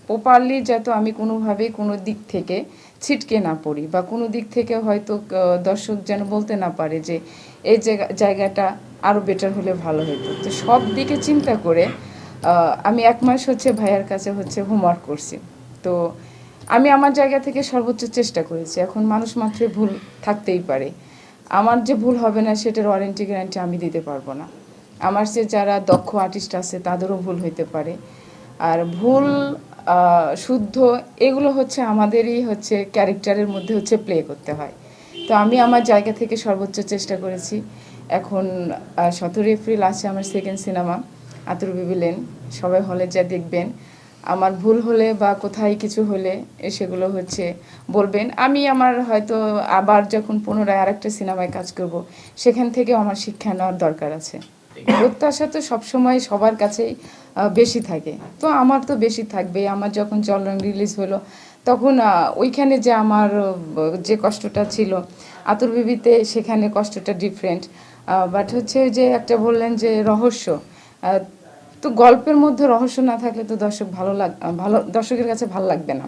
Properly যাতে আমি কোনোভাবেই কোনো দিক থেকে ছিটকে না পড়ি বা কোনো দিক থেকে হয়তো দর্শক যেন বলতে না পারে যে এই জায়গাটা আরও বেটার হলে ভালো হতো। তো সব দিকে চিন্তা করে আমি 1 মাস ভাইয়ার কাছে হোমওয়ার্ক করছি। তো আমি আমার জায়গা থেকে সর্বোচ্চ চেষ্টা করেছি। এখন মানুষ মাত্রই ভুল থাকতেই পারে। আমার যে ভুল হবে না সেটার ওয়ারেন্টি গ্যারান্টি আমি দিতে পারবো না। আমার যে যারা দক্ষ আর্টিস্ট আছে তাদেরও ভুল হইতে পারে। আর ভুল শুদ্ধ এগুলো আমাদেরই ক্যারেক্টারের মধ্যে প্লে করতে হয়। তো আমি আমার জায়গা থেকে সর্বোচ্চ চেষ্টা করেছি। এখন 17 এপ্রিল আছে আমার সেকেন্ড সিনেমা আতর বিবি লেন। সবাই হলে যা দেখবেন। আমার ভুল হলে বা কোথায় কিছু হলে সেগুলো বলবেন। আমি আমার হয়তো আবার যখন পুনরায় আরেকটা সিনেমায় কাজ করব সেখান থেকেও আমার শিক্ষা নেওয়ার দরকার আছে। প্রত্যাশা তো সবসময় সবার কাছেই বেশি থাকে, তো আমার তো বেশি থাকবেই। আমার যখন জলরং রিলিজ হলো তখন ওইখানে যে আমার যে কষ্টটা ছিল আতর বিবিতে সেখানে কষ্টটা ডিফারেন্ট। বাট যে একটা বললেন যে রহস্য, তো গল্পের মধ্যে রহস্য না থাকলে তো ভালো দর্শকের কাছে ভালো লাগবে না।